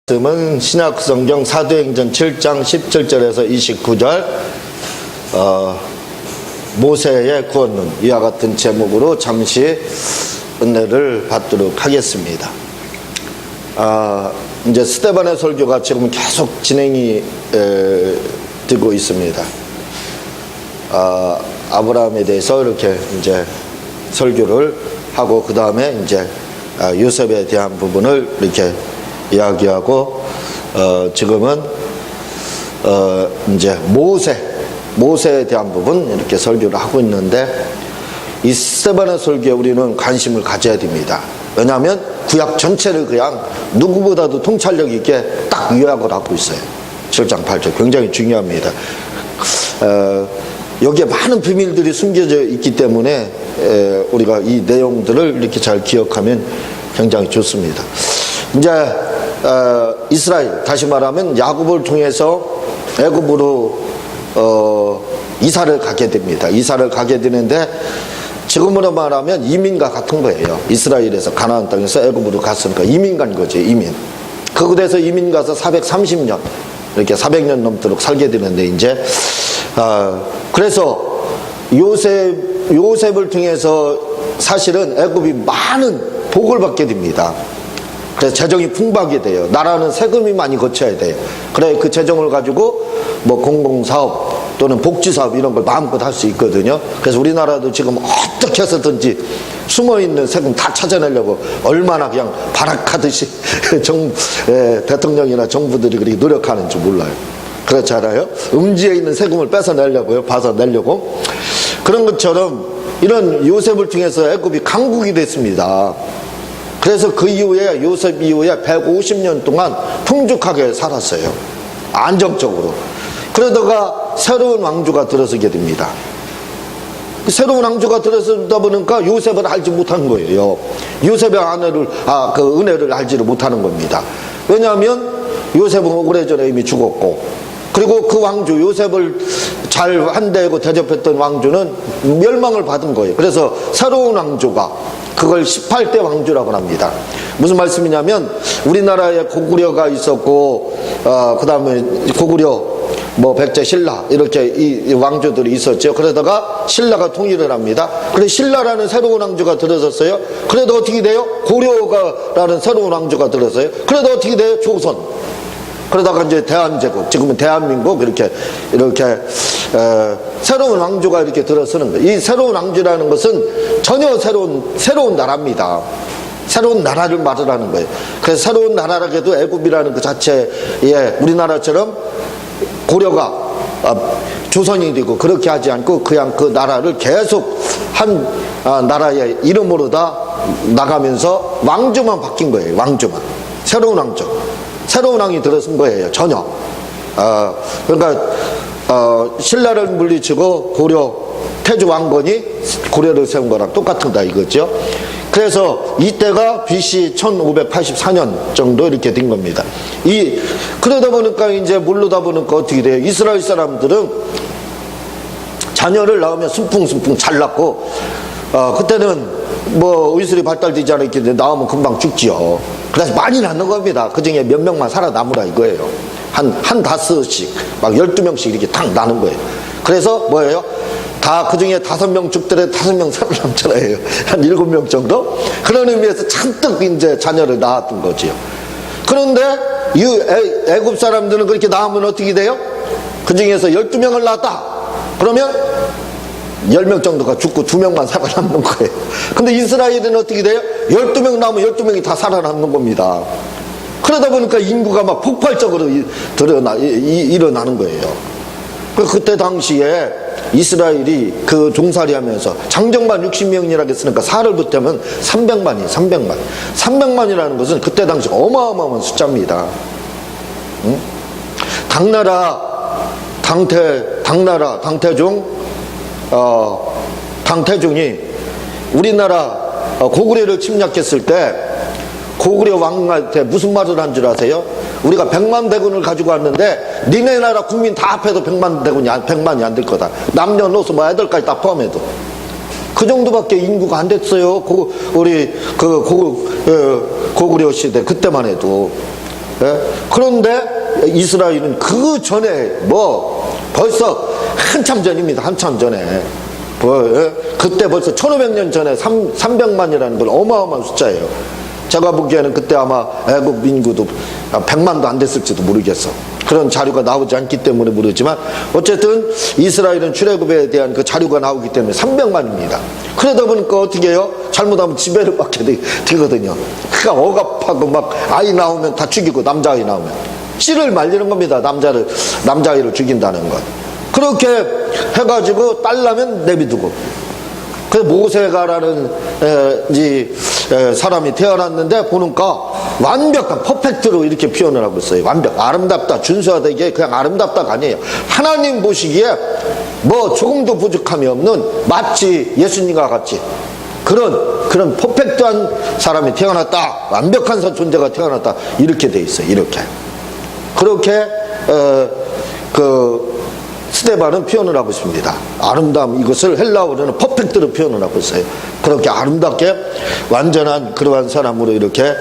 말씀은 신약성경 사도행전 7장 17절에서 29절 모세의 구원론, 이와 같은 제목으로 잠시 은혜를 받도록 하겠습니다. 이제 스데반의 설교가 지금 계속 진행이 되고 있습니다. 아브라함에 대해서 이렇게 이제 설교를 하고, 그 다음에 이제 요셉에 대한 부분을 이렇게 이야기하고, 지금은 이제 모세에 대한 부분 이렇게 설교를 하고 있는데, 이 스데반의 설교에 우리는 관심을 가져야 됩니다. 왜냐하면 구약 전체를 그냥 누구보다도 통찰력 있게 딱 요약을 하고 있어요. 7장 8절 굉장히 중요합니다. 여기에 많은 비밀들이 숨겨져 있기 때문에 우리가 이 내용들을 이렇게 잘 기억하면 굉장히 좋습니다. 이제 이스라엘, 다시 말하면 야곱을 통해서 애굽으로 이사를 가게 됩니다. 이사를 가게 되는데, 지금으로 말하면 이민과 같은 거예요. 이스라엘에서 가나안 땅에서 애굽으로 갔으니까 이민 간 거죠. 이민. 그곳에서 이민 가서 430년, 이렇게 400년 넘도록 살게 되는데, 이제 그래서 요셉을 통해서 사실은 애굽이 많은 복을 받게 됩니다. 그래서 재정이 풍부하게 돼요. 나라는 세금이 많이 거쳐야 돼요. 그래 그 재정을 가지고 뭐 공공사업 또는 복지사업 이런 걸 마음껏 할 수 있거든요. 그래서 우리나라도 지금 어떻게 해서든지 숨어있는 세금 다 찾아내려고 얼마나 그냥 발악하듯이 대통령이나 정부들이 그렇게 노력하는지 몰라요. 그렇지 않아요? 음지에 있는 세금을 뺏어내려고요. 봐서내려고. 그런 것처럼 이런 요셉을 통해서 애굽이 강국이 됐습니다. 그래서 그 이후에, 요셉 이후에 150년 동안 풍족하게 살았어요. 안정적으로. 그러다가 새로운 왕조가 들어서게 됩니다. 새로운 왕조가 들어서다 보니까 요셉을 알지 못한 거예요. 요셉의 그 은혜를 알지를 못하는 겁니다. 왜냐하면 요셉은 오래전에 이미 죽었고, 그리고 그 왕조, 요셉을 잘 한대고 대접했던 왕조는 멸망을 받은 거예요. 그래서 새로운 왕조가, 그걸 18대 왕조라고 합니다. 무슨 말씀이냐면, 우리나라에 고구려가 있었고, 그 다음에 고구려, 백제, 신라, 이렇게 이 왕조들이 있었죠. 그러다가 신라가 통일을 합니다. 그래서 신라라는 새로운 왕조가 들어섰어요. 그래도 어떻게 돼요? 고려라는 새로운 왕조가 들어서요. 그래도 어떻게 돼요? 조선. 그러다가 이제 대한제국, 지금은 대한민국, 이렇게 새로운 왕조가 이렇게 들어서는 거예요. 이 새로운 왕조라는 것은 전혀 새로운 나라입니다. 새로운 나라를 말하는 거예요. 그래서 새로운 나라라고 해도 애굽이라는 그 자체에 우리나라처럼 고려가 조선이 되고 그렇게 하지 않고, 그냥 그 나라를 계속 한 나라의 이름으로 다 나가면서 왕조만 바뀐 거예요. 왕조만. 새로운 왕조. 새로운 왕이 들어선 거예요. 전혀. 그러니까 신라를 물리치고 고려 태조 왕건이 고려를 세운 거랑 똑같다 이거죠. 그래서 이때가 BC 1584년 정도 이렇게 된 겁니다. 그러다 보니까 이제 모르다 보니까 어떻게 돼요? 이스라엘 사람들은 자녀를 낳으면 순풍순풍 잘 낳고, 그때는 의술이 발달되지 않았기 때문에 낳으면 금방 죽지요. 그래서 많이 낳는 겁니다. 그 중에 몇 명만 살아남으라 이거예요. 한 다섯씩, 막 12명씩 이렇게 탁 나는 거예요. 그래서 뭐예요? 다 그 중에 5명 죽더라도 5명 살아남잖아요. 한 7명 정도? 그런 의미에서 잔뜩 이제 자녀를 낳았던 거지요. 그런데 이 애굽 사람들은 그렇게 낳으면 어떻게 돼요? 그 중에서 12명을 낳았다. 그러면 10명 정도가 죽고 2명만 살아남는 거예요. 근데 이스라엘은 어떻게 돼요? 12명 나오면 12명이 다 살아남는 겁니다. 그러다 보니까 인구가 막 폭발적으로 일어나는 거예요. 그때 당시에 이스라엘이 그 종살이 하면서 장정만 60명이라고 했으니까 4를 붙으면 300만이에요. 300만. 300만이라는 것은 그때 당시 어마어마한 숫자입니다. 응? 당태종이 우리나라 고구려를 침략했을 때 고구려 왕한테 무슨 말을 한 줄 아세요? 우리가 100만 대군을 가지고 왔는데 니네 나라 국민 다 합해도 100만이 안 될 거다. 남녀노소 애들까지 다 포함해도. 그 정도밖에 인구가 안 됐어요. 우리 고구려 시대 그때만 해도. 그런데 이스라엘은 그 전에 벌써 한참 전입니다. 한참 전에. 그때 벌써 1500년 전에 300만이라는 걸 어마어마한 숫자예요. 제가 보기에는 그때 아마 애굽 인구도 100만도 안 됐을지도 모르겠어. 그런 자료가 나오지 않기 때문에 모르지만 어쨌든 이스라엘은 출애굽에 대한 그 자료가 나오기 때문에 300만입니다. 그러다 보니까 어떻게 해요? 잘못하면 지배를 받게 되거든요. 그러니까 억압하고 막 아이 나오면 다 죽이고, 남자아이 나오면 씨를 말리는 겁니다. 남자아이를 죽인다는 건. 그렇게 해가지고 딸 나면 내비두고. 그래서 모세가라는 사람이 태어났는데 보니까 완벽한 퍼펙트로 이렇게 표현을 하고 있어요. 아름답다, 준수하다, 이게 그냥 아름답다가 아니에요. 하나님 보시기에 조금도 부족함이 없는, 마치 예수님과 같이 그런 퍼펙트한 사람이 태어났다, 완벽한 존재가 태어났다, 이렇게 돼 있어요. 그렇게 스데반은 표현을 하고 있습니다. 아름다움, 이것을 헬라어로는 퍼펙트로 표현을 하고 있어요. 그렇게 아름답게 완전한 그러한 사람으로 이렇게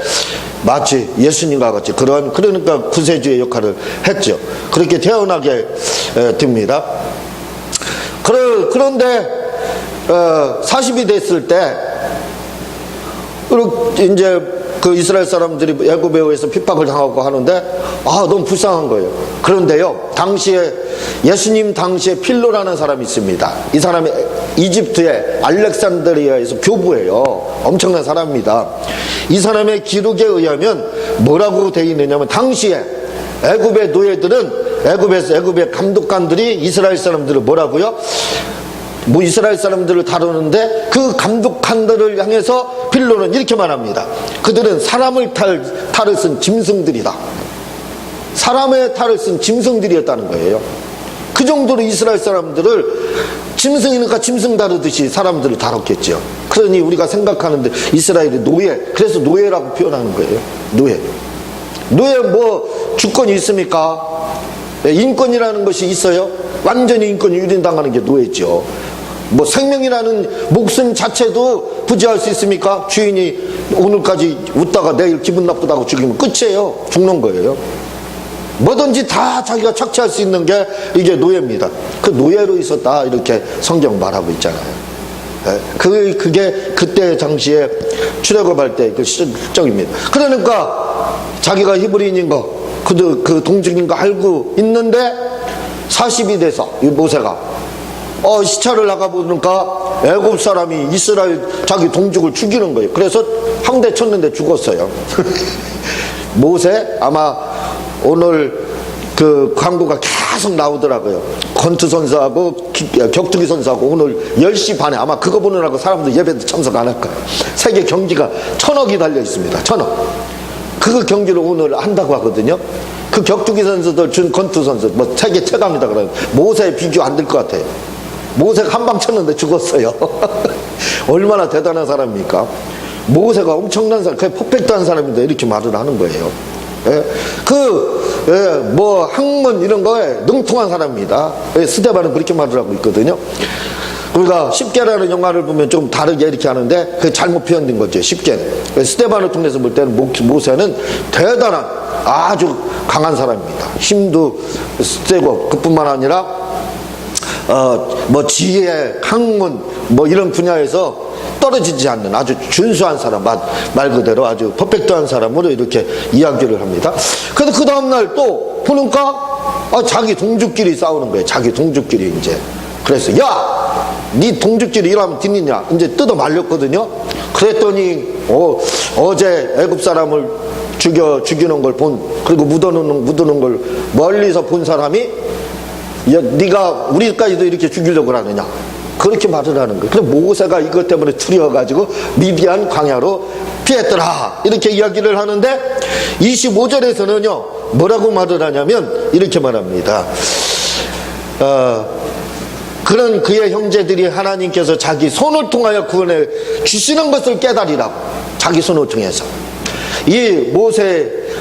마치 예수님과 같이 그러니까 구세주의 역할을 했죠. 그렇게 태어나게 됩니다. 그런데 40이 됐을 때 이제 그 이스라엘 사람들이 애굽에 의해서 핍박을 당하고 하는데 너무 불쌍한 거예요. 그런데요, 예수님 당시에 필로라는 사람이 있습니다. 이 사람이 이집트의 알렉산드리아에서 교부예요. 엄청난 사람입니다. 이 사람의 기록에 의하면 뭐라고 되어 있느냐면, 당시에 애굽의 노예들은 애굽의 감독관들이 이스라엘 사람들을 뭐라고요? 이스라엘 사람들을 다루는데 그 감독관들을 향해서 필로는 이렇게 말합니다. 그들은 사람의 탈을 쓴 짐승들이다. 사람의 탈을 쓴 짐승들이었다는 거예요. 그 정도로 이스라엘 사람들을 짐승이니까 짐승 다루듯이 사람들을 다뤘겠죠. 그러니 우리가 생각하는데 이스라엘이 그래서 노예라고 표현하는 거예요. 노예 주권이 있습니까? 인권이라는 것이 있어요? 완전히 인권이 유린당하는 게 노예죠. 생명이라는 목숨 자체도 부지할 수 있습니까? 주인이 오늘까지 웃다가 내일 기분 나쁘다고 죽이면 끝이에요. 죽는 거예요. 뭐든지 다 자기가 착취할 수 있는 게 이게 노예입니다. 그 노예로 있었다, 이렇게 성경 말하고 있잖아요. 그게 그때 당시에 출애굽할 때 그 시적입니다. 그러니까 자기가 히브리인인 거, 그 동족인 거 알고 있는데 40이 돼서 이 모세가 시차를 나가보니까 애굽 사람이 이스라엘 자기 동족을 죽이는 거예요. 그래서 한 대 쳤는데 죽었어요. 모세, 아마 오늘 그 광고가 계속 나오더라고요. 권투 선수하고 격투기 선수하고 오늘 10시 반에 아마 그거 보느라고 사람들 예배도 참석 안 할 거예요. 세계 경기가 1000억이 달려 있습니다. 1000억. 그 경기를 오늘 한다고 하거든요. 그 격투기 선수들, 권투 선수, 세계 최강이다 그래요. 모세에 비교 안 될 것 같아요. 모세가 한 방 쳤는데 죽었어요. 얼마나 대단한 사람입니까? 모세가 엄청난 사람, 그냥 퍼펙트한 사람인데 이렇게 말을 하는 거예요. 학문 이런 거에 능통한 사람입니다. 스데반은 그렇게 말을 하고 있거든요. 우리가 십계라는 영화를 보면 좀 다르게 이렇게 하는데 그게 잘못 표현된 거죠. 십계는. 스데반을 통해서 볼 때는 모세는 대단한 아주 강한 사람입니다. 힘도 세고, 그뿐만 아니라 지혜, 학문 이런 분야에서 떨어지지 않는 아주 준수한 사람, 말 그대로 아주 퍼펙트한 사람으로 이렇게 이야기를 합니다. 그래서 그 다음날 또 보니까 자기 동족끼리 싸우는 거예요. 자기 동족끼리 이제. 그래서 네 동족끼리 일하면 듣느냐, 이제 뜯어 말렸거든요. 그랬더니 어제 애굽 사람을 죽이는 걸 그리고 묻어놓는 걸 멀리서 본 사람이 네가 우리까지도 이렇게 죽이려고 하느냐, 그렇게 말을 하는 거예요. 그래서 모세가 이것 때문에 두려워가지고 미디안 광야로 피했더라, 이렇게 이야기를 하는데 25절에서는요 뭐라고 말을 하냐면 이렇게 말합니다. 그런 그의 형제들이 하나님께서 자기 손을 통하여 구원해 주시는 것을 깨달으라고. 자기 손을 통해서. 이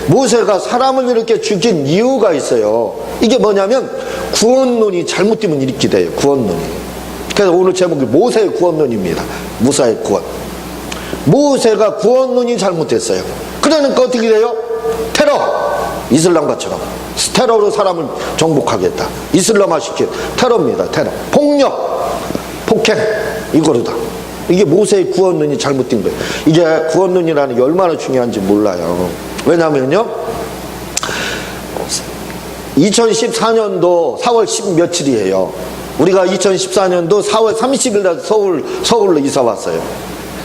모세가 사람을 이렇게 죽인 이유가 있어요. 이게 뭐냐면 구원론이 잘못되면 이렇게 돼요. 구원론이. 그래서 오늘 제목이 모세의 구원론입니다. 무사의 구원. 모세가 구원론이 잘못됐어요. 그러니까 어떻게 돼요? 테러. 이슬람과처럼 테러로 사람을 정복하겠다. 이슬람화 시킨 테러입니다. 테러. 폭력, 폭행, 이거로다. 이게 모세의 구원론이 잘못된 거예요. 이게 구원론이라는 게 얼마나 중요한지 몰라요. 왜냐면요, 2014년도 4월 10 며칠이에요. 우리가 2014년도 4월 30일 날 서울로 이사 왔어요.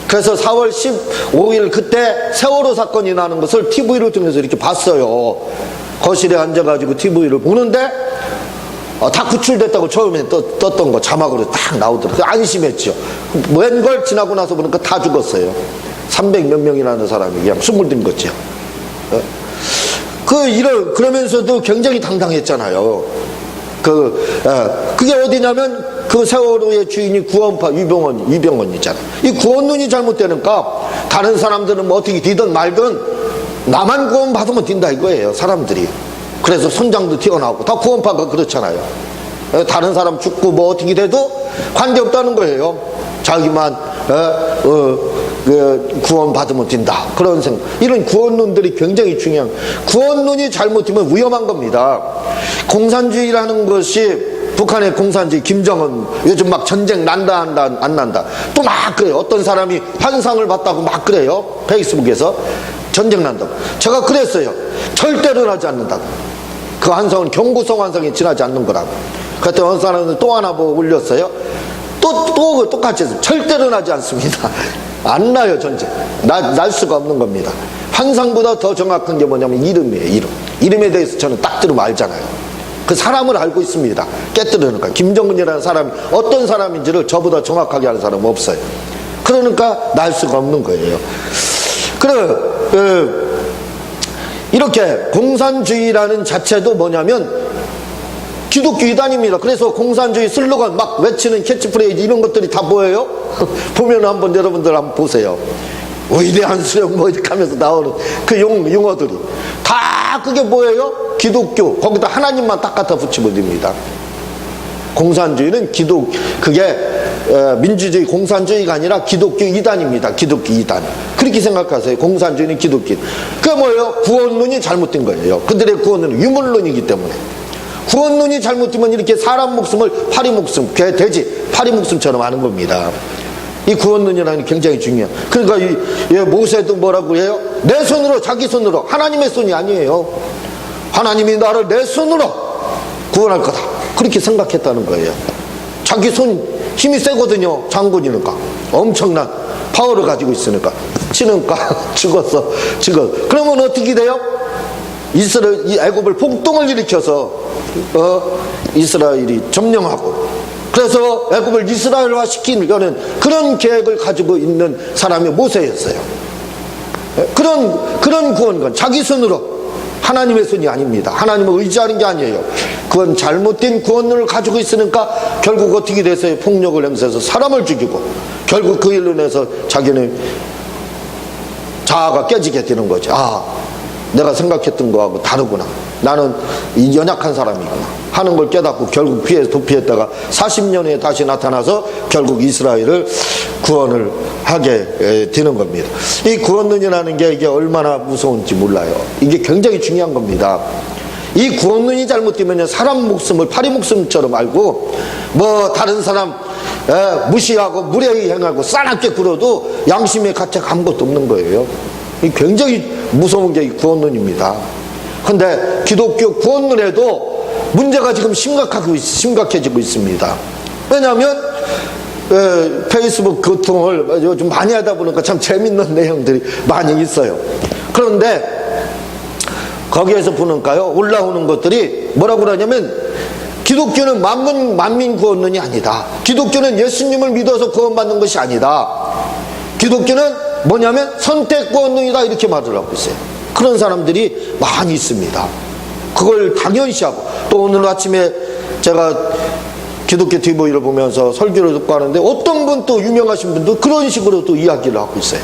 그래서 4월 15일 그때 세월호 사건이 나는 것을 TV를 통해서 이렇게 봤어요. 거실에 앉아가지고 TV를 보는데 다 구출됐다고 처음에 떴던 거 자막으로 딱 나오더라고요. 안심했죠. 웬걸 지나고 나서 보니까 다 죽었어요. 300몇 명이라는 사람이 그냥 숨을 거죠. 그러면서도 굉장히 당당했잖아요. 그게 어디냐면 그 세월호의 주인이 구원파 유병원이잖아요. 이 구원론이 잘못되니까 다른 사람들은 뭐 어떻게 뒤든 말든 나만 구원받으면 된다 이거예요, 사람들이. 그래서 선장도 튀어나오고 다 구원파가 그렇잖아요. 다른 사람 죽고 뭐 어떻게 돼도 관계없다는 거예요. 자기만 구원받으면 된다, 그런 생각. 이런 구원론들이 굉장히 중요한, 구원론이 잘못되면 위험한 겁니다. 공산주의라는 것이, 북한의 공산주의, 김정은 요즘 막 전쟁 난다 안 난다 또 막 그래요. 어떤 사람이 환상을 봤다고 막 그래요, 페이스북에서. 전쟁 난다고. 제가 그랬어요. 절대로 하지 않는다고. 그 환상은 경구성 환상이 지나지 않는 거라고. 그때 어느 사람은 또 하나 뭐 올렸어요. 또 똑같이 해서 절대로 나지 않습니다. 안 나요, 전쟁. 날 수가 없는 겁니다. 환상보다 더 정확한 게 뭐냐면 이름이에요, 이름에 대해서 저는 딱 들으면 알잖아요. 그 사람을 알고 있습니다. 깨뜨리니까. 김정은이라는 사람이 어떤 사람인지를 저보다 정확하게 아는 사람은 없어요. 그러니까 날 수가 없는 거예요. 이렇게 공산주의라는 자체도 뭐냐면 기독교 이단입니다. 그래서 공산주의 슬로건 막 외치는 캐치프레이즈 이런 것들이 다 뭐예요? 보면 한번 여러분들 한번 보세요. 위대한 수령 뭐 이렇게 하면서 나오는 그 용어들이 다 그게 뭐예요? 기독교. 거기다 하나님만 딱 갖다 붙이면 됩니다. 공산주의는 그게 민주주의 공산주의가 아니라 기독교 이단입니다. 기독교 이단. 그렇게 생각하세요. 공산주의는 기독교. 그게 뭐예요? 구원론이 잘못된 거예요. 그들의 구원론은 유물론이기 때문에. 구원론이 잘못되면 이렇게 사람 목숨을 파리 목숨, 돼지 파리 목숨처럼 하는 겁니다. 이 구원론이라는 게 굉장히 중요해요. 그러니까 모세도 뭐라고 해요? 내 손으로, 자기 손으로. 하나님의 손이 아니에요. 하나님이 나를 내 손으로 구원할 거다, 그렇게 생각했다는 거예요. 자기 손 힘이 세거든요. 장군이니까 엄청난 파워를 가지고 있으니까. 치니까 죽었어. 그러면 어떻게 돼요? 애굽을 폭동을 일으켜서 이스라엘이 점령하고, 그래서 애굽을 이스라엘화 시키려는 그런 계획을 가지고 있는 사람이 모세였어요. 그런 구원은 자기 손으로, 하나님의 손이 아닙니다. 하나님을 의지하는 게 아니에요. 그건 잘못된 구원론을 가지고 있으니까 결국 어떻게 됐어요? 폭력을 행사해서 사람을 죽이고, 결국 그 일로 인해서 자기는 자아가 깨지게 되는 거죠. 내가 생각했던 거하고 다르구나, 나는 연약한 사람이구나 하는 걸 깨닫고 결국 도피했다가 40년 후에 다시 나타나서 결국 이스라엘을 구원을 하게 되는 겁니다. 이 구원론이라는 게 이게 얼마나 무서운지 몰라요. 이게 굉장히 중요한 겁니다. 이 구원론이 잘못되면 사람 목숨을 파리 목숨처럼 알고, 뭐 다른 사람 무시하고 무례히 행하고 싸납게 굴어도 양심의 가치가 아무것도 없는 거예요. 이 굉장히 무서운 게 이 구원론입니다. 근데 기독교 구원론에도 문제가 지금 심각해지고 있습니다. 왜냐하면 페이스북 교통을 요즘 많이 하다 보니까 참 재밌는 내용들이 많이 있어요. 그런데 거기에서 보니까요, 올라오는 것들이 뭐라고 그러냐면, 기독교는 만민 구원론이 아니다. 기독교는 예수님을 믿어서 구원받는 것이 아니다. 기독교는 뭐냐면 선택 구원론이다, 이렇게 말을 하고 있어요. 그런 사람들이 많이 있습니다. 그걸 당연시하고, 또 오늘 아침에 제가 기독교 TV를 보면서 설교를 듣고 하는데 어떤 분, 또 유명하신 분도 그런 식으로 또 이야기를 하고 있어요.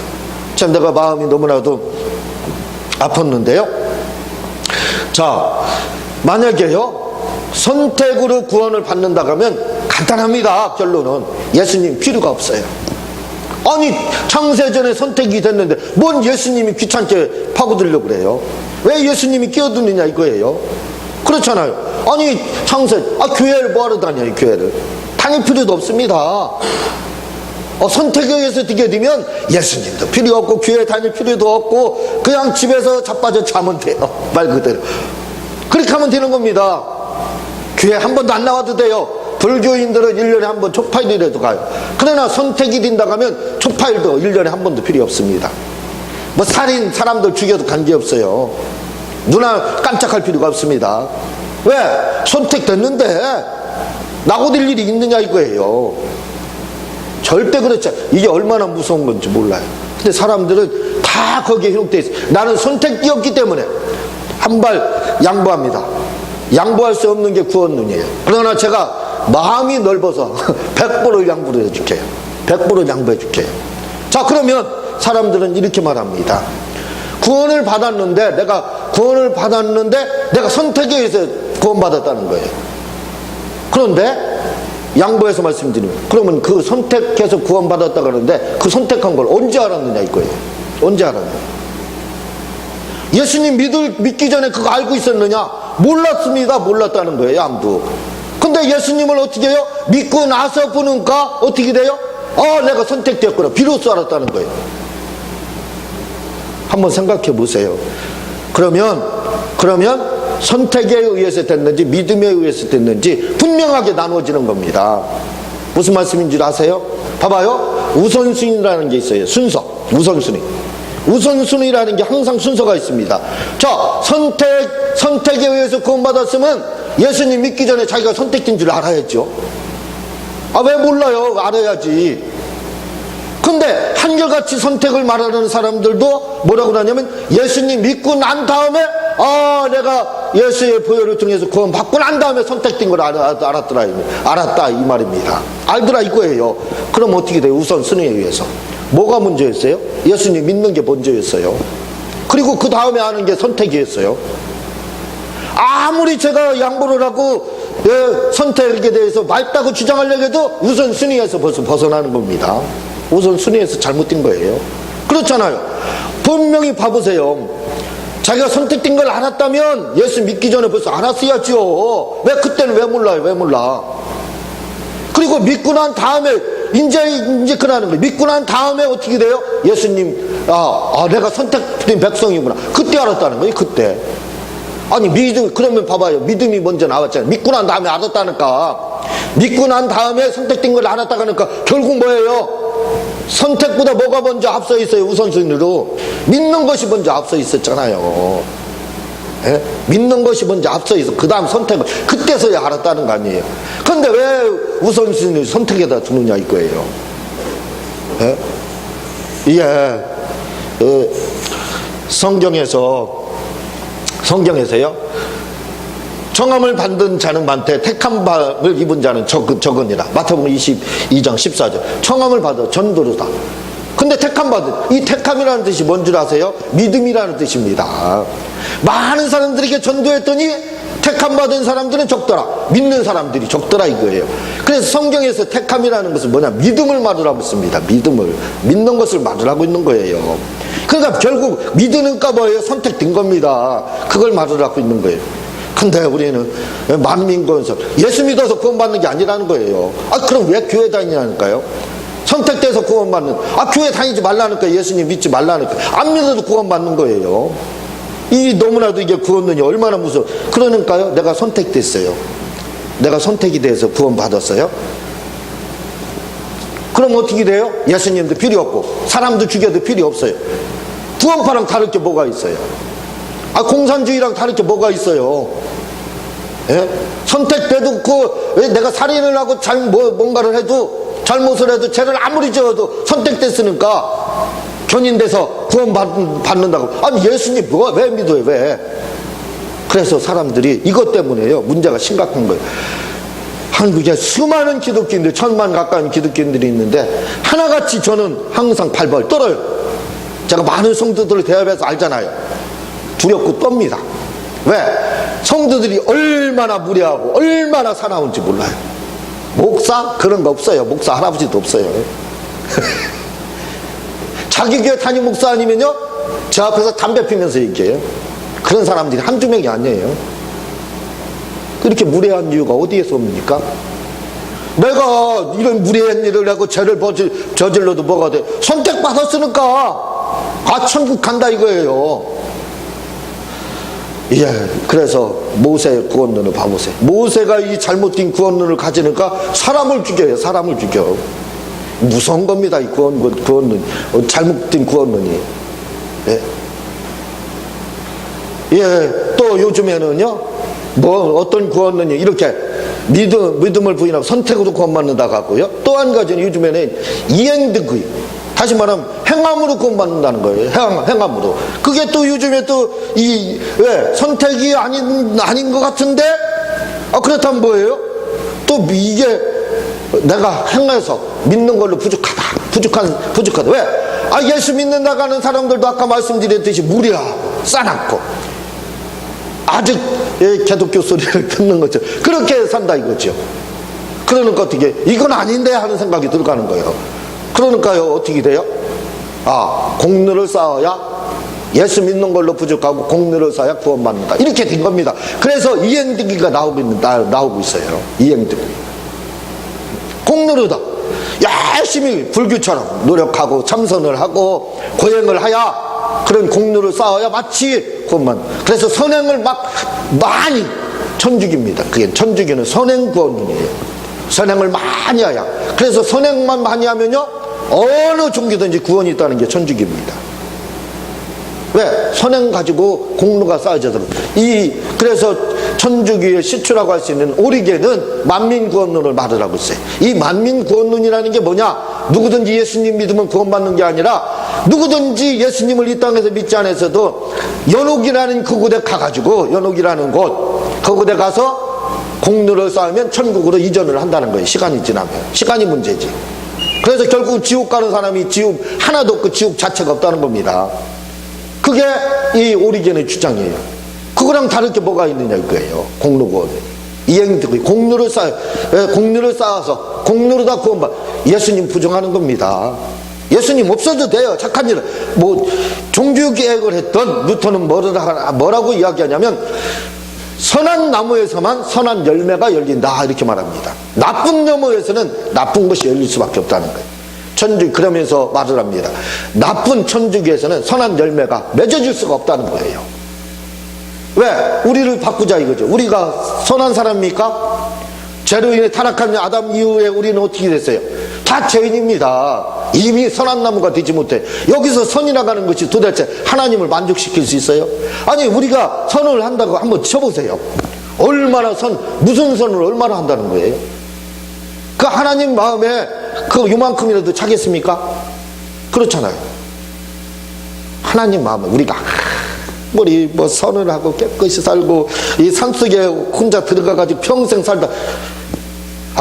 참 내가 마음이 너무나도 아팠는데요. 자, 만약에요 선택으로 구원을 받는다고 하면 간단합니다. 결론은 예수님 필요가 없어요. 아니 창세전에 선택이 됐는데 뭔 예수님이 귀찮게 파고들려고 그래요. 왜 예수님이 끼어드느냐 이거예요. 그렇잖아요. 아니 창세, 교회를 뭐하러 다녀요? 교회를 다닐 필요도 없습니다. 선택에 의해서 듣게 되면 예수님도 필요 없고 교회 다닐 필요도 없고 그냥 집에서 자빠져 자면 돼요. 말 그대로 그렇게 하면 되는 겁니다. 교회 한 번도 안 나와도 돼요. 불교인들은 1년에 한 번 초파일이라도 가요. 그러나 선택이 된다고 하면 초파일도 1년에 한 번도 필요 없습니다. 뭐 살인 사람들 죽여도 관계없어요. 누나 깜짝할 필요가 없습니다. 왜? 선택됐는데 나고될 일이 있느냐 이거예요. 절대 그렇지 않아요. 이게 얼마나 무서운 건지 몰라요. 근데 사람들은 다 거기에 현혹되어 있어요. 나는 선택되었기 때문에 한 발 양보합니다. 양보할 수 없는 게 구원론이에요. 그러나 제가 마음이 넓어서 100% 양보를 해줄게요. 100% 양보해 줄게요. 자, 그러면 사람들은 이렇게 말합니다. 구원을 받았는데 내가 선택에 의해서 구원받았다는 거예요. 그런데 양보해서 말씀드리면, 그러면 그 선택해서 구원받았다 그러는데 그 선택한 걸 언제 알았느냐 이거예요. 언제 알았느냐. 예수님 믿기 전에 그거 알고 있었느냐? 몰랐습니다. 몰랐다는 거예요. 아무도. 근데 예수님을 어떻게 해요? 믿고 나서 보니까 어떻게 돼요? 내가 선택되었구나. 비로소 알았다는 거예요. 한번 생각해 보세요. 그러면 선택에 의해서 됐는지 믿음에 의해서 됐는지 분명하게 나누어지는 겁니다. 무슨 말씀인지 아세요? 봐봐요. 우선순위라는 게 있어요. 순서. 우선순위라는 게 항상 순서가 있습니다. 자, 선택에 의해서 구원받았으면 예수님 믿기 전에 자기가 선택된 줄 알아야죠. 왜 몰라요? 알아야지. 근데 한결같이 선택을 말하는 사람들도 뭐라고 하냐면 예수님 믿고 난 다음에 내가 예수의 보혈을 통해서 구원받고 난 다음에 선택된 걸 알았다 이 말입니다. 알더라 이거예요. 그럼 어떻게 돼요? 우선순위에 의해서 뭐가 먼저였어요? 예수님 믿는 게 먼저였어요. 그리고 그 다음에 하는 게 선택이었어요. 아무리 제가 양보를 하고 선택에 대해서 맑다고 주장하려고 해도 우선순위에서 벌써 벗어나는 겁니다. 우선순위에서 잘못된 거예요. 그렇잖아요. 분명히 봐보세요. 자기가 선택된 걸 알았다면 예수 믿기 전에 벌써 알았어야죠. 왜 그때는 왜 몰라요? 왜 몰라? 그리고 믿고 난 다음에 이제 그러는 거예요. 믿고 난 다음에 어떻게 돼요? 예수님 내가 선택된 백성이구나. 그때 알았다는 거예요. 그때. 아니 그러면 봐봐요. 믿음이 먼저 나왔잖아요. 믿고 난 다음에 알았다니까. 믿고 난 다음에 선택된 걸 알았다고 하니까 결국 뭐예요? 선택보다 뭐가 먼저 앞서 있어요? 우선순위로 믿는 것이 먼저 앞서 있었잖아요. 예? 믿는 것이 먼저 앞서 있어. 그 다음 선택을 그때서야 알았다는 거 아니에요. 근데 왜 우선순위 선택에다 두느냐 이거예요. 예? 이게 성경에서요 청함을 받은 자는 많되 택한 바를 입은 자는 적으니라. 마태복음 22장 14절. 청함을 받아 전도로다. 근데 이 택함이라는 뜻이 뭔 줄 아세요? 믿음이라는 뜻입니다. 많은 사람들에게 전도했더니 택함 받은 사람들은 적더라. 믿는 사람들이 적더라 이거예요. 그래서 성경에서 택함이라는 것은 뭐냐? 믿음을 말하고 있습니다. 믿는 것을 말하고 있는 거예요. 그러니까 결국 믿으니까 뭐예요? 선택된 겁니다. 그걸 말하고 있는 거예요. 근데 우리는 만민권서 예수 믿어서 구원받는 게 아니라는 거예요. 그럼 왜 교회 다니냐니까요? 선택돼서 구원받는, 교회 다니지 말라니까, 예수님 믿지 말라니까. 안 믿어도 구원받는 거예요. 너무나도 이게 구원론이 얼마나 무서워. 그러니까요, 내가 선택됐어요. 내가 선택이 돼서 구원받았어요. 그럼 어떻게 돼요? 예수님도 필요 없고 사람도 죽여도 필요 없어요. 구원파랑 다를 게 뭐가 있어요? 공산주의랑 다를 게 뭐가 있어요? 예? 선택돼도 내가 살인을 하고 뭔가를 해도 잘못을 해도 죄를 아무리 지어도 선택됐으니까 견인돼서 구원받는다고. 예수님 왜 믿어요? 왜? 그래서 사람들이 이것 때문에요 문제가 심각한 거예요. 한국에 수많은 기독교인들, 1000만 가까운 기독교인들이 있는데 하나같이 저는 항상 발발 떨어요. 제가 많은 성도들을 대합해서 알잖아요. 두렵고 떱니다. 왜? 성도들이 얼마나 무례하고 얼마나 사나운지 몰라요. 목사? 그런 거 없어요. 목사 할아버지도 없어요. 자기 교회 담임 목사 아니면요 제 앞에서 담배 피면서 얘기해요. 그런 사람들이 한두 명이 아니에요. 그렇게 무례한 이유가 어디에서 옵니까? 내가 이런 무례한 일을 하고 죄를 저질러도 뭐가 돼? 선택받았으니까 천국 간다 이거예요. 예, 그래서 모세의 구원론을 봐보세요. 모세가 이 잘못된 구원론을 가지니까 사람을 죽여요. 사람을 죽여. 무서운 겁니다. 이 구원론, 잘못된 구원론이. 예. 예, 또 요즘에는요, 어떤 구원론이 이렇게 믿음을 부인하고 선택으로 구원받는다 같고요. 또 한 가지는 요즘에는 이행득의, 다시 말하면 행함으로 구원받는다는 거예요. 행함으로. 그게 또 요즘에 왜 선택이 아닌 것 같은데, 그렇다면 뭐예요? 또 이게 내가 행해서 믿는 걸로 부족하다. 왜? 예수 믿는다고 하는 사람들도 아까 말씀드렸듯이 무리야, 싸납고, 아직 기독교 소리를 듣는 거죠. 그렇게 산다 이거죠. 그러니까 어떻게, 이건 아닌데 하는 생각이 들어가는 거예요. 그러니까요, 어떻게 돼요? 공로를 쌓아야, 예수 믿는 걸로 부족하고 공로를 쌓아야 구원받는다. 이렇게 된 겁니다. 그래서 이행득의가 나오고 있어요. 이행득의. 공로로다. 열심히 불교처럼 노력하고 참선을 하고 고행을 하야 그런 공로를 쌓아야 마치 구원만. 그래서 선행을 많이 천주교입니다. 그게 천주교는 선행 구원론이에요. 선행을 많이 해야. 그래서 선행만 많이 하면요, 어느 종교든지 구원이 있다는 게 천주교입니다. 왜? 선행 가지고 공로가 쌓여져서. 그래서 천주교의 시초라고 할 수 있는 오리게는 만민구원론을 말을 하고 있어요. 이 만민구원론이라는 게 뭐냐? 누구든지 예수님 믿으면 구원받는 게 아니라 누구든지 예수님을 이 땅에서 믿지 않아서도 연옥이라는 그곳에 가가지고, 연옥이라는 곳, 그곳에 가서 공로를 쌓으면 천국으로 이전을 한다는 거예요. 시간이 지나면. 시간이 문제지. 그래서 결국 지옥 가는 사람이 지옥 하나도 없고 지옥 자체가 없다는 겁니다. 그게 이 오리겐의 주장이에요. 그거랑 다를 게 뭐가 있느냐 이거예요. 공로구원. 이행득의 공로를 쌓아서 공로로 다 구원받. 예수님 부정하는 겁니다. 예수님 없어도 돼요. 착한 일은. 종교개혁을 했던 루터는 뭐라고 이야기하냐면, 선한 나무에서만 선한 열매가 열린다 이렇게 말합니다. 나쁜 나무에서는 나쁜 것이 열릴 수밖에 없다는 거예요. 그러면서 말을 합니다. 나쁜 천주교에서는 선한 열매가 맺어질 수가 없다는 거예요. 왜? 우리를 바꾸자 이거죠. 우리가 선한 사람입니까? 죄로 인해 타락한 아담 이후에 우리는 어떻게 됐어요? 다 죄인입니다. 이미 선한 나무가 되지 못해. 여기서 선이라고 하는 것이 도대체 하나님을 만족시킬 수 있어요? 아니, 우리가 선을 한다고 한번 쳐보세요. 얼마나 무슨 선을 얼마나 한다는 거예요? 그 하나님 마음에 그 요만큼이라도 차겠습니까? 그렇잖아요. 하나님 마음에 우리가 선을 하고 깨끗이 살고 이 산속에 혼자 들어가가지고 평생 살다.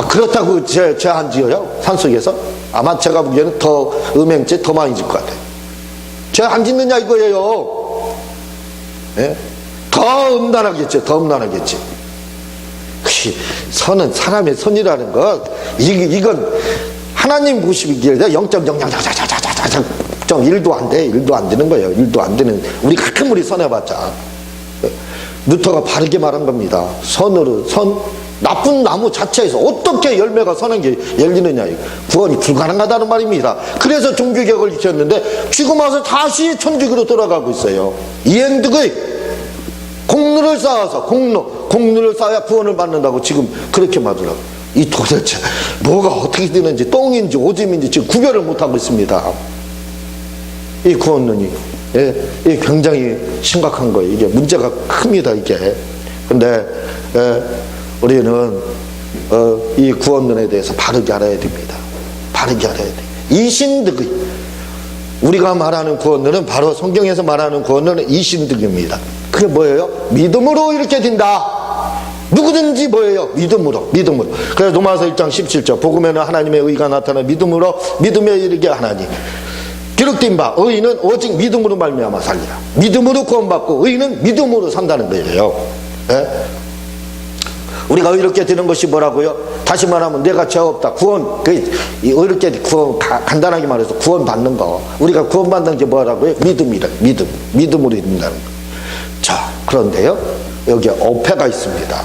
그렇다고 죄 안 지어요? 산속에서? 아마 제가 보기에는 더 음행죄 더 많이 질 것 같아요. 죄 안 짓느냐 이거예요. 예? 더 음란하겠지. 선은, 사람의 선이라는 것, 이건 하나님 보시기에 0.1도 안 돼. 1도 안 되는 거예요. 1도 안 되는. 우리 가끔 선해봤자. 루터가 바르게 말한 겁니다. 나쁜 나무 자체에서 어떻게 열매가 선한 게 열리느냐. 구원이 불가능하다는 말입니다. 그래서 종교개혁을 일으켰는데 지금 와서 다시 천주교로 돌아가고 있어요. 이행득의 공로를 쌓아서 공로를 쌓아야 구원을 받는다고 지금 그렇게 말하더라고요. 이 도대체 뭐가 어떻게 되는지 똥인지 오줌인지 지금 구별을 못하고 있습니다. 이 구원론이 굉장히 심각한 거예요. 이게 문제가 큽니다. 이게. 근데 우리는 이 구원론에 대해서 바르게 알아야 됩니다. 바르게 알아야 돼요. 이신득의, 우리가 말하는 구원론은 바로 성경에서 말하는 구원론은 이신득입니다. 그게 뭐예요? 믿음으로 이렇게 된다. 누구든지 뭐예요? 믿음으로. 그래서 로마서 1장 17절 복음에는 하나님의 의가 나타나 믿음에 이르게 하나니 기록된 바 의인은 오직 믿음으로 말미암아 살리라. 믿음으로 구원받고 의인은 믿음으로 산다는 거예요. 예? 우리가 의롭게 되는 것이 뭐라고요? 다시 말하면 내가 죄 없다. 의롭게 간단하게 말해서 구원받는 거. 우리가 구원받는 게 뭐라고요? 믿음으로 이룬다는 거. 자, 그런데요, 여기에 어폐가 있습니다.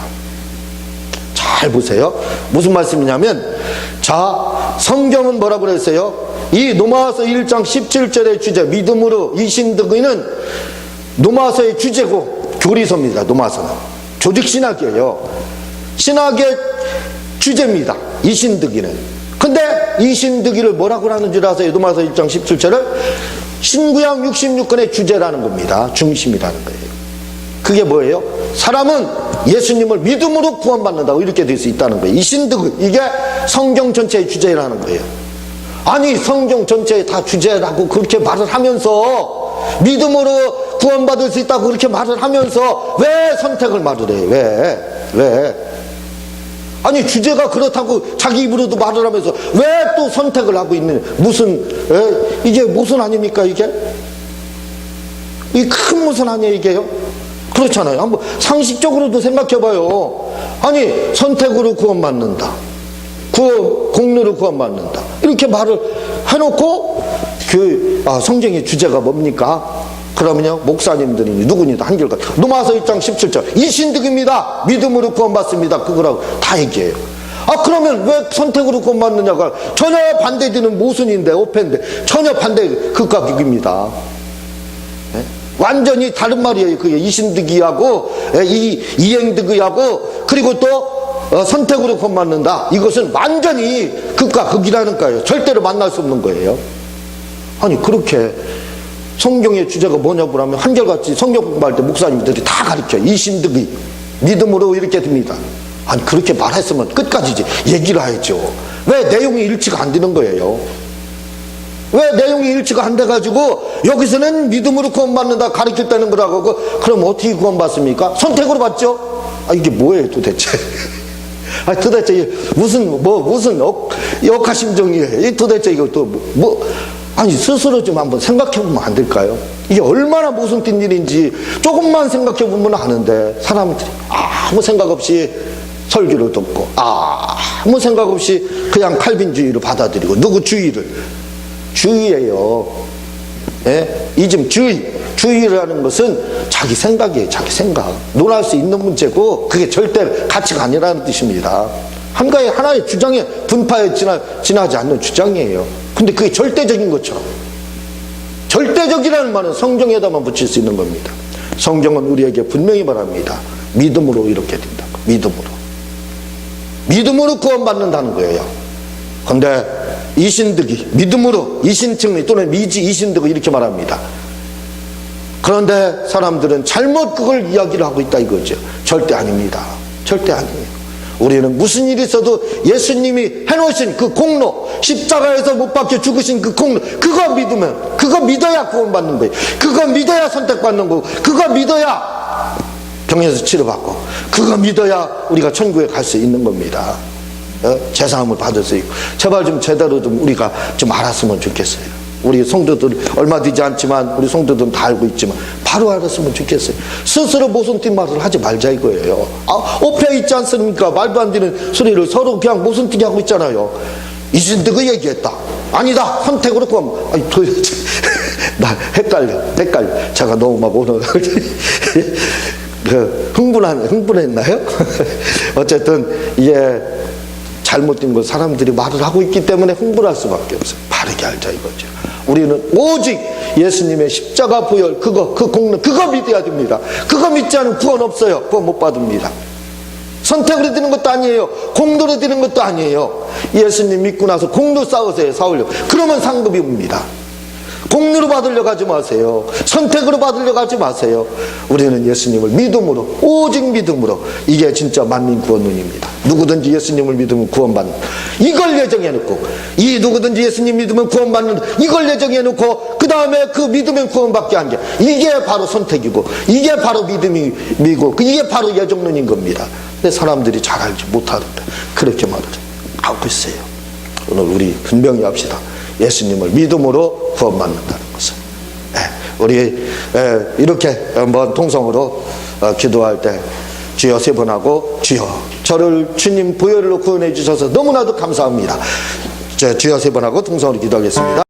잘 보세요. 무슨 말씀이냐면, 자, 성경은 뭐라고 그랬어요? 이 로마서 1장 17절의 주제, 믿음으로 이신득의는 로마서의 주제고 교리서입니다. 로마서는 조직신학이에요. 신학의 주제입니다. 이신득의는. 근데 이신득의를 뭐라고 하는 줄 아세요? 로마서 1장 17절을 신구약 66권의 주제라는 겁니다. 중심이라는 거예요. 그게 뭐예요? 사람은 예수님을 믿음으로 구원받는다고 이렇게 될 수 있다는 거예요. 이신득의, 이게 성경 전체의 주제라는 거예요. 아니, 성경 전체의 다 주제라고 그렇게 말을 하면서 믿음으로 구원받을 수 있다고 그렇게 말을 하면서 왜 선택을 말을 해요? 왜? 아니, 주제가 그렇다고 자기 입으로도 말을 하면서 왜 또 선택을 하고 있는, 이게 무슨 아닙니까, 이게? 이 큰 무슨 아니에요, 이게요? 그렇잖아요. 한번 상식적으로도 생각해봐요. 아니, 선택으로 구원받는다. 공로로 구원받는다. 이렇게 말을 해놓고, 성경의 주제가 뭡니까? 그러면요, 목사님들이 누구니도 한결같이 로마서 1장 17절 이신득입니다. 믿음으로 구원받습니다. 그거라고 다 얘기해요. 그러면 왜 선택으로 구원받느냐가 전혀 반대되는 모순인데, 오펜데 전혀 반대 극과 극입니다. 네? 완전히 다른 말이에요. 그게 이신득이하고 이행득이하고 그리고 또 선택으로 구원받는다. 이것은 완전히 극과 극이라는 거예요. 절대로 만날 수 없는 거예요. 아니, 그렇게 성경의 주제가 뭐냐고 하면 한결같이 성경 공부할 때 목사님들이 다 가르쳐요. 이신득의 믿음으로 이렇게 됩니다. 아니, 그렇게 말했으면 끝까지 얘기를 해야죠. 왜 내용이 일치가 안 되는 거예요? 왜 내용이 일치가 안 돼가지고 여기서는 믿음으로 구원받는다 가르칠 때는 거라고, 그럼 어떻게 구원받습니까? 선택으로 받죠? 이게 뭐예요 도대체? 도대체 무슨 역하심정이에요? 도대체 이거 아니, 스스로 좀 한번 생각해보면 안 될까요? 이게 얼마나 모순된 일인지 조금만 생각해보면 아는데, 사람들이 아무 생각 없이 설교를 듣고 아무 생각 없이 그냥 칼빈주의로 받아들이고, 누구 주의예요. 예? 이즘 주의라는 것은 자기 생각이에요. 자기 생각. 논할 수 있는 문제고 그게 절대 가치가 아니라는 뜻입니다. 하나의 주장에 분파에 지나지 않는 주장이에요. 근데 그게 절대적인 것처럼, 절대적이라는 말은 성경에다만 붙일 수 있는 겁니다. 성경은 우리에게 분명히 말합니다. 믿음으로 이렇게 된다. 믿음으로 구원받는다는 거예요. 근데 이신득이 믿음으로, 이신층이 또는 이신득이 이렇게 말합니다. 그런데 사람들은 잘못 그걸 이야기를 하고 있다 이거죠. 절대 아닙니다. 절대 아니에요. 우리는 무슨 일이 있어도 예수님이 해놓으신 그 공로, 십자가에서 못 박혀 죽으신 그 공로, 그거 믿으면, 그거 믿어야 구원받는 거예요. 그거 믿어야 선택받는 거고, 그거 믿어야 병에서 치료받고, 그거 믿어야 우리가 천국에 갈 수 있는 겁니다. 제사함을 받을 수 있고. 제발 좀 제대로 좀 우리가 좀 알았으면 좋겠어요. 우리 성도들 얼마 되지 않지만 우리 성도들은 다 알고 있지만 바로 알았으면 좋겠어요. 스스로 모순된 말을 하지 말자 이거예요. 오페 있지 않습니까? 말도 안 되는 소리를 서로 그냥 모순되게 하고 있잖아요. 이신득이 얘기했다. 아니다. 선택으로 구하면. 아니, 도대체 나 헷갈려. 제가 너무 막 오늘 흥분했나요? 어쨌든 이게 잘못된 걸 사람들이 말을 하고 있기 때문에 흥분할 수밖에 없어요. 바르게 알자 이거죠. 우리는 오직 예수님의 십자가 보혈, 그 공로, 그거 믿어야 됩니다. 그거 믿지 않으면 구원 없어요. 구원 못 받습니다. 선택으로 되는 것도 아니에요. 공로로 되는 것도 아니에요. 예수님 믿고 나서 공로 쌓으세요. 그러면 상급이 옵니다. 공로로 받으려고 하지 마세요. 선택으로 받으려고 하지 마세요. 우리는 예수님을 믿음으로, 오직 믿음으로, 이게 진짜 만민 구원론입니다. 누구든지 예수님을 믿으면 구원받는, 이걸 예정해놓고, 누구든지 예수님 믿으면 구원받는, 이걸 예정해놓고 그 다음에 그 믿으면 구원받게 한 게, 이게 바로 선택이고, 이게 바로 믿음이고, 이게 바로 예정론인 겁니다. 근데 사람들이 잘 알지 못하는데 그렇게 말을 하고 있어요. 오늘 우리 분명히 합시다. 예수님을 믿음으로 구원받는다는 것을. 우리 이렇게 한번 통성으로 기도할 때 주여 세 번 하고, 주여 저를 주님 보혈로 구원해 주셔서 너무나도 감사합니다. 주여 세 번 하고 통성으로 기도하겠습니다.